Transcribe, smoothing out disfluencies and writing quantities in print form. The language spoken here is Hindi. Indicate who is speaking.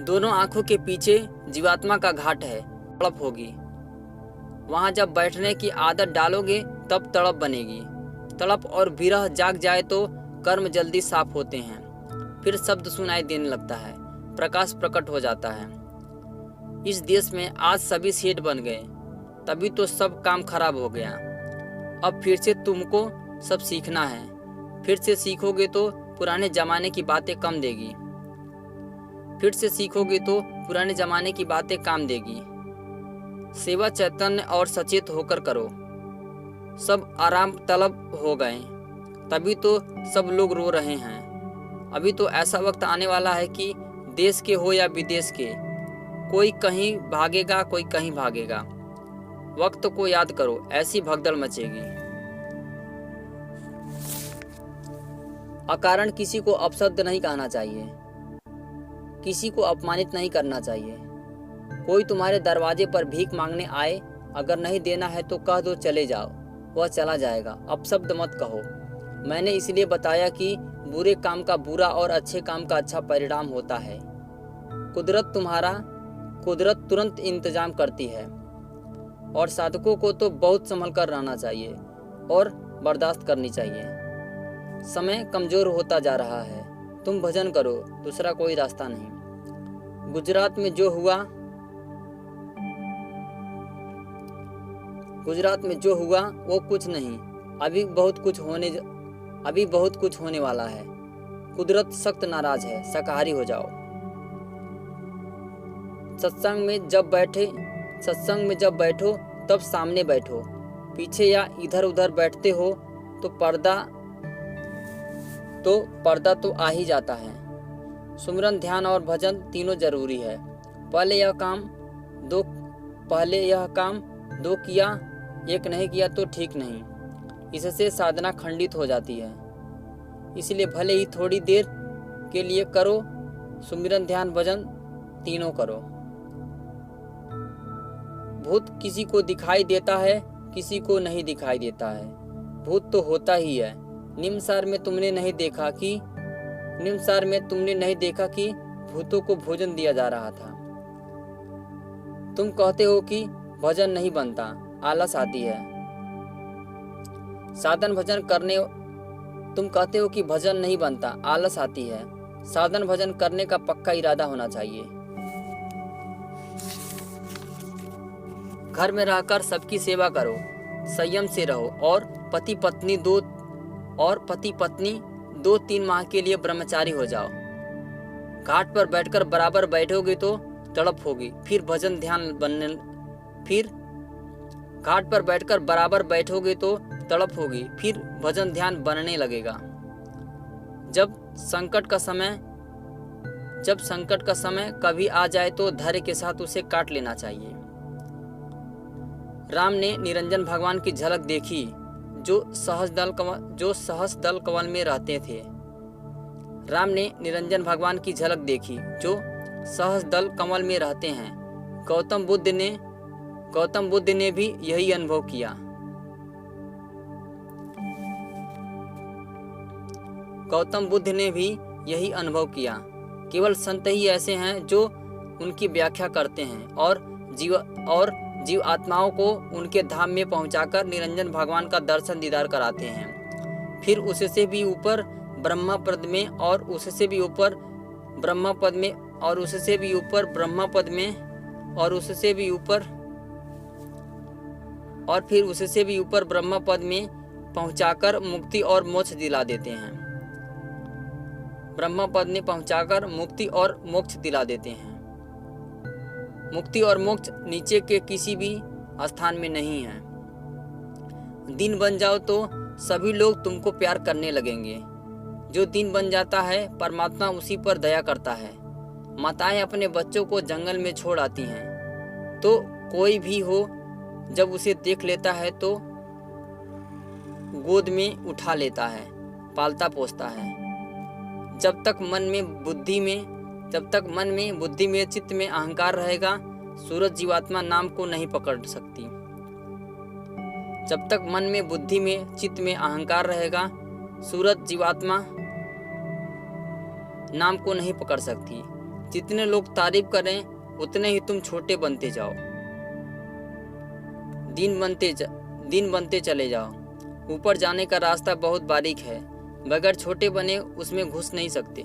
Speaker 1: दोनों आंखों के पीछे जीवात्मा का घाट है, तड़प होगी। वहां जब बैठने की आदत डालोगे तब तड़प बनेगी। तड़प और विरह जाग जाए तो कर्म जल्दी साफ होते हैं। फिर शब्द सुनाई देने लगता है, प्रकाश प्रकट हो जाता है। इस देश में आज सभी सेठ बन गए, तभी तो सब काम खराब हो गया। अब फिर से तुमको सब सीखना है। फिर से सीखोगे तो पुराने जमाने की बातें कम देगी। फिर से सीखोगे तो पुराने जमाने की बातें काम देगी। सेवा चैतन्य और सचेत होकर करो। सब आराम तलब हो गए, तभी तो सब लोग रो रहे हैं। अभी तो ऐसा वक्त आने वाला है कि देश के हो या विदेश के, कोई कहीं भागेगा, कोई कहीं भागेगा। वक्त को याद करो, ऐसी भगदड़ मचेगी। अकारण किसी को अपशब्द नहीं कहना चाहिए, किसी को अपमानित नहीं करना चाहिए। कोई तुम्हारे दरवाजे पर भीख मांगने आए, अगर नहीं देना है तो कह दो चले जाओ, वह चला जाएगा। अपशब्द मत कहो। मैंने इसलिए बताया कि बुरे काम का बुरा और अच्छे काम का अच्छा परिणाम होता है। कुदरत तुरंत इंतजाम करती है, और साधकों को तो बहुत संभल कर रहना चाहिए और बर्दाश्त करनी चाहिए। समय कमजोर होता जा रहा है, तुम भजन करो, दूसरा कोई रास्ता नहीं। गुजरात में जो हुआ वो कुछ नहीं, अभी बहुत कुछ होने वाला है। कुदरत सख्त नाराज है, शाकाहारी हो जाओ। सत्संग में जब बैठो तब सामने बैठो। पीछे या इधर उधर बैठते हो तो पर्दा तो आ ही जाता है। सुमिरन, ध्यान और भजन तीनों जरूरी है। पहले यह काम दो किया, एक नहीं किया तो ठीक नहीं। इससे साधना खंडित हो जाती है। इसलिए भले ही थोड़ी देर के लिए करो, सुमिरन, ध्यान, भजन तीनों करो। भूत किसी को दिखाई देता है, किसी को नहीं दिखाई देता है। भूत तो होता ही है। निमसार में तुमने नहीं देखा कि भूतों को भोजन दिया जा रहा था। तुम कहते हो कि भजन नहीं बनता, आलस आती है। तुम कहते हो कि भजन नहीं बनता, आलस आती है। साधन भजन करने का पक्का इरादा होना चाहिए। घर में रहकर सबकी सेवा करो, संयम से रहो, और पति पत्नी 2-3 माह के लिए ब्रह्मचारी हो जाओ। घाट पर बैठकर बराबर बैठोगे तो तड़प होगी, फिर भजन ध्यान बनने लगेगा। जब संकट का समय कभी आ जाए तो धैर्य के साथ उसे काट लेना चाहिए। राम ने निरंजन भगवान की झलक देखी, जो सहस्र कमल में रहते थे। राम ने निरंजन भगवान की झलक देखी, जो सहस्र कमल में रहते हैं। गौतम बुद्ध ने भी यही अनुभव किया। केवल संत ही ऐसे हैं जो उनकी व्याख्या करते हैं और जीव आत्माओं को उनके धाम में पहुंचाकर निरंजन भगवान का दर्शन दीदार कराते हैं। फिर उससे भी ऊपर ब्रह्मा पद में, और उससे भी ऊपर ब्रह्मा पद में, और उससे भी ऊपर ब्रह्मा पद में, और उससे भी ऊपर, और फिर उससे भी ऊपर ब्रह्मा पद में पहुंचाकर मुक्ति और मोक्ष दिला देते हैं। ब्रह्मा पद में पहुंचाकर मुक्ति और मोक्ष दिला देते हैं। मुक्ति और मोक्ष नीचे के किसी भी स्थान में नहीं है। दीन बन जाओ तो सभी लोग तुमको प्यार करने लगेंगे। जो दीन बन जाता है, परमात्मा उसी पर दया करता है। माताएं अपने बच्चों को जंगल में छोड़ आती हैं, तो कोई भी हो जब उसे देख लेता है तो गोद में उठा लेता है, पालता पोसता है। जब तक मन में बुद्धि में चित्त में अहंकार रहेगा, सूरज जीवात्मा नाम को नहीं पकड़ सकती। जब तक मन में बुद्धि में चित्त में अहंकार रहेगा, सूरज जीवात्मा नाम को नहीं पकड़ सकती। जितने लोग तारीफ करें उतने ही तुम छोटे बनते जाओ। दिन बनते चले जाओ। ऊपर जाने का रास्ता बहुत बारीक है, बगैर छोटे बने उसमें घुस नहीं सकते।